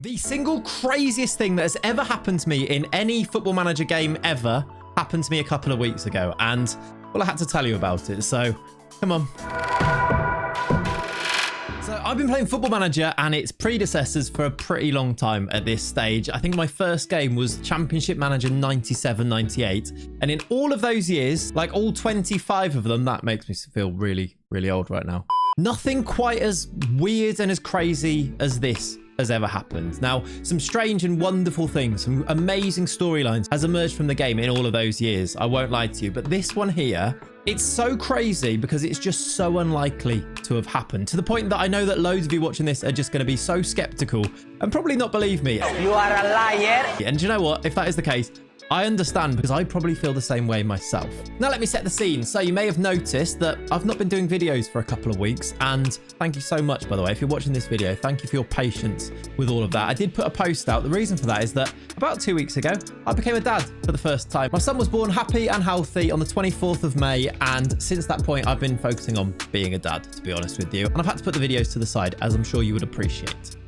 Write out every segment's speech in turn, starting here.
The single craziest thing that has ever happened to me in any Football Manager game ever happened to me a couple of weeks ago. And, well, I had to tell you about it. So, come on. So I've been playing Football Manager and its predecessors for a pretty long time at this stage. I think my first game was Championship Manager 97-98. And in all of those years, like all 25 of them, that makes me feel really, really old right now. Nothing quite as weird and as crazy as this has ever happened. Now, some strange and wonderful things, some amazing storylines has emerged from the game in all of those years. I won't lie to you, but this one here, it's so crazy because it's just so unlikely to have happened, to the point that I know that loads of you watching this are just going to be so skeptical and probably not believe me. You are a liar. And do you know what? If that is the case, I understand, because I probably feel the same way myself. Now let me set the scene. So you may have noticed that I've not been doing videos for a couple of weeks, and thank you so much, by the way, if you're watching this video. Thank you for your patience with all of that. I did put a post out. The reason for that is that about 2 weeks ago, I became a dad for the first time. My son was born happy and healthy on the 24th of May, and since that point, I've been focusing on being a dad, to be honest with you. And I've had to put the videos to the side, as I'm sure you would appreciate.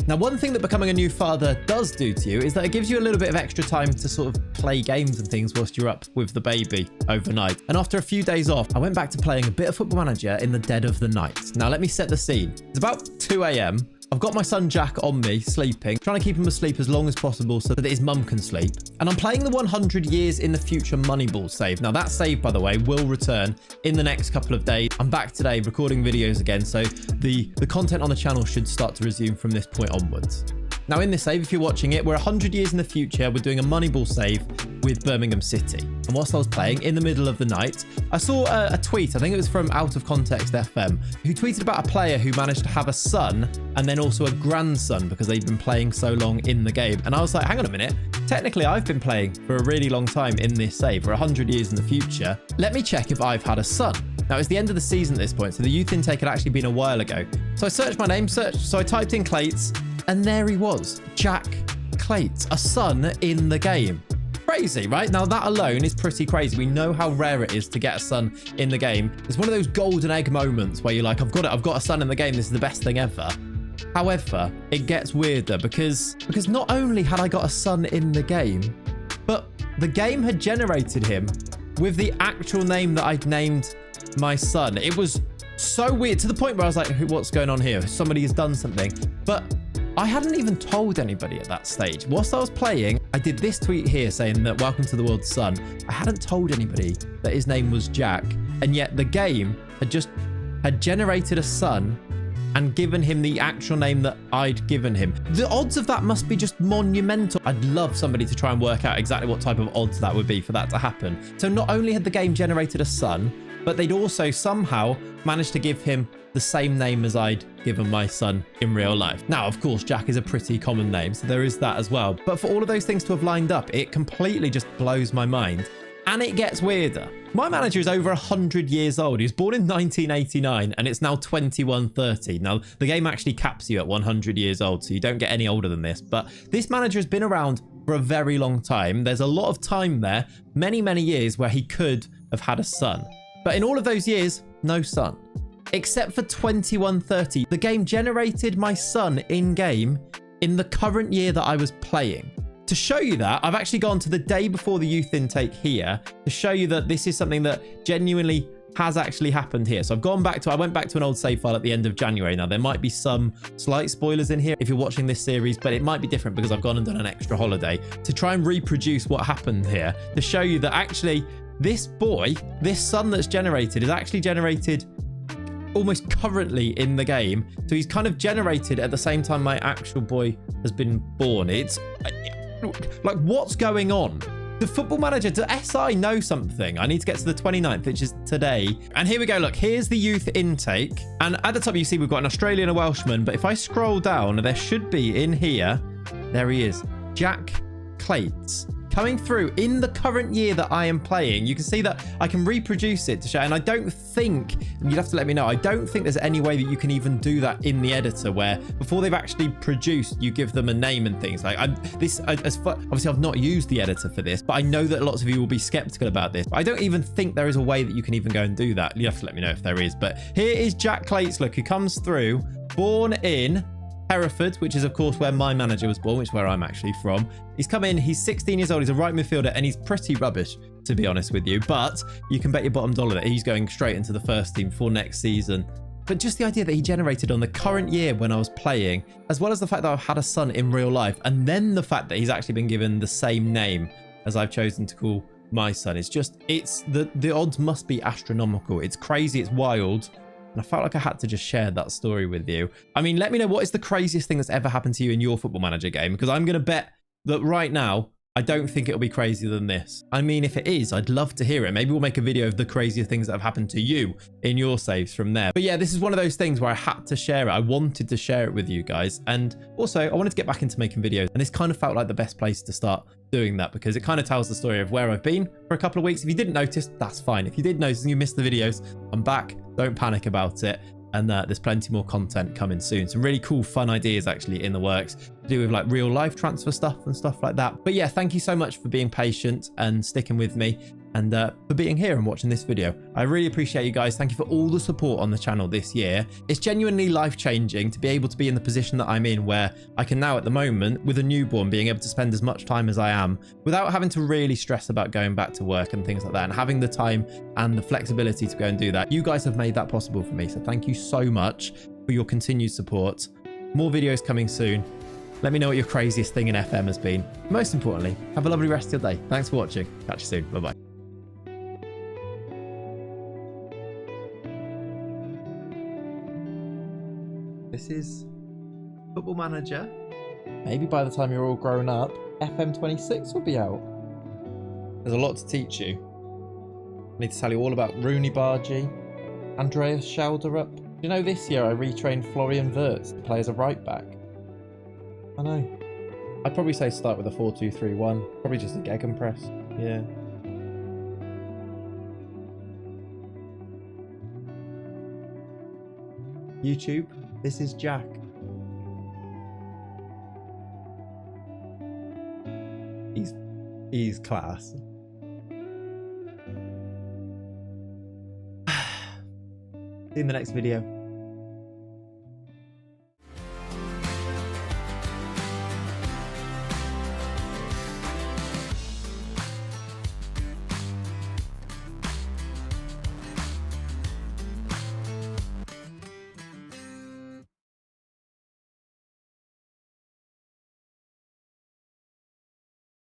Now, one thing that becoming a new father does do to you is that it gives you a little bit of extra time to sort of play games and things whilst you're up with the baby overnight. And after a few days off, I went back to playing a bit of Football Manager in the dead of the night. Now, let me set the scene. It's about 2 a.m. I've got my son Jack on me, sleeping, trying to keep him asleep as long as possible so that his mum can sleep. And I'm playing the 100 years in the future Moneyball save. Now that save, by the way, will return in the next couple of days. I'm back today recording videos again, so the content on the channel should start to resume from this point onwards. Now in this save, if you're watching it, we're 100 years in the future. We're doing a Moneyball save with Birmingham City. And whilst I was playing in the middle of the night, I saw a tweet, I think it was from Out of Context FM, who tweeted about a player who managed to have a son and then also a grandson because they'd been playing so long in the game. And I was like, hang on a minute. Technically, I've been playing for a really long time in this save. We're 100 years in the future. Let me check if I've had a son. Now, it's the end of the season at this point, so the youth intake had actually been a while ago. So I searched my name, so I typed in Clayts, and there he was, Jack Clayts, a son in the game. Crazy, right? Now that alone is pretty crazy. We know how rare it is to get a son in the game. It's one of those golden egg moments where you're like, I've got a son in the game. This is the best thing ever. However, it gets weirder because not only had I got a son in the game, but the game had generated him with the actual name that I'd named my son. It was so weird, to the point where I was like, what's going on here? Somebody has done something. But I hadn't even told anybody at that stage. Whilst I was playing, I did this tweet here saying that welcome to the world's son. I hadn't told anybody that his name was Jack, and yet the game had generated a son and given him the actual name that I'd given him. The odds of that must be just monumental. I'd love somebody to try and work out exactly what type of odds that would be for that to happen. So not only had the game generated a son, but they'd also somehow managed to give him the same name as I'd given my son in real life. Now, of course, Jack is a pretty common name, so there is that as well. But for all of those things to have lined up, it completely just blows my mind. And it gets weirder. My manager is over 100 years old. He was born in 1989, and it's now 2130. Now, the game actually caps you at 100 years old, so you don't get any older than this. But this manager has been around for a very long time. There's a lot of time there, many, many years, where he could have had a son. But in all of those years, no son. Except for 2130. The game generated my son in-game in the current year that I was playing. To show you that, I've actually gone to the day before the youth intake here to show you that this is something that genuinely has actually happened here. So I went back to an old save file at the end of January. Now, there might be some slight spoilers in here if you're watching this series, but it might be different because I've gone and done an extra holiday to try and reproduce what happened here to show you that actually this boy, this son that's generated, is actually generated almost currently in the game. So he's kind of generated at the same time my actual boy has been born. It's like, what's going on? The Football Manager, does SI know something? I need to get to the 29th, which is today. And here we go. Look, here's the youth intake. And at the top, you see we've got an Australian, a Welshman. But if I scroll down, there should be in here, there he is, Jack Clayts. coming through in the current year that I am playing. You can see that I can reproduce it to show, and I don't think, you'd have to let me know, I don't think there's any way that you can even do that in the editor, where before they've actually produced, you give them a name and things. Like, obviously I've not used the editor for this, but I know that lots of you will be skeptical about this. I don't even think there is a way that you can even go and do that. You have to let me know if there is. But here is Jack Clayts, look, who comes through, born in Hereford, which is of course where my manager was born, which is where I'm actually from. He's come in, he's 16 years old, he's a right midfielder, and he's pretty rubbish, to be honest with you. But you can bet your bottom dollar that he's going straight into the first team for next season. But just the idea that he generated on the current year when I was playing, as well as the fact that I've had a son in real life, and then the fact that he's actually been given the same name as I've chosen to call my son, it's just, it's the odds must be astronomical. It's crazy, it's wild. And I felt like I had to just share that story with you. I mean, let me know what is the craziest thing that's ever happened to you in your Football Manager game, because I'm going to bet that right now, I don't think it'll be crazier than this. I mean, if it is, I'd love to hear it. Maybe we'll make a video of the craziest things that have happened to you in your saves from there. But yeah, this is one of those things where I had to share it. I wanted to share it with you guys. And also, I wanted to get back into making videos. And this kind of felt like the best place to start doing that, because it kind of tells the story of where I've been for a couple of weeks. If you didn't notice, that's fine. If you did notice and you missed the videos, I'm back. Don't panic about it. And there's plenty more content coming soon. Some really cool, fun ideas actually in the works to do with like real life transfer stuff and stuff like that. But yeah, thank you so much for being patient and sticking with me, and for being here and watching this video. I really appreciate you guys. Thank you for all the support on the channel this year. It's genuinely life-changing to be able to be in the position that I'm in, where I can now at the moment, with a newborn, being able to spend as much time as I am without having to really stress about going back to work and things like that, and having the time and the flexibility to go and do that. You guys have made that possible for me, so thank you so much for your continued support. More videos coming soon. Let me know what your craziest thing in FM has been. Most importantly, have a lovely rest of your day. Thanks for watching. Catch you soon. Bye-bye. This is Football Manager. Maybe by the time you're all grown up, FM 26 will be out. There's a lot to teach you. I need to tell you all about Rooney Bargy, Andreas Schelderup. You know, this year I retrained Florian Wirtz to play as a right back. I know. I'd probably say start with a 4-2-3-1. Probably just a gegenpress. Yeah. YouTube, this is Jack. He's class. See you in the next video.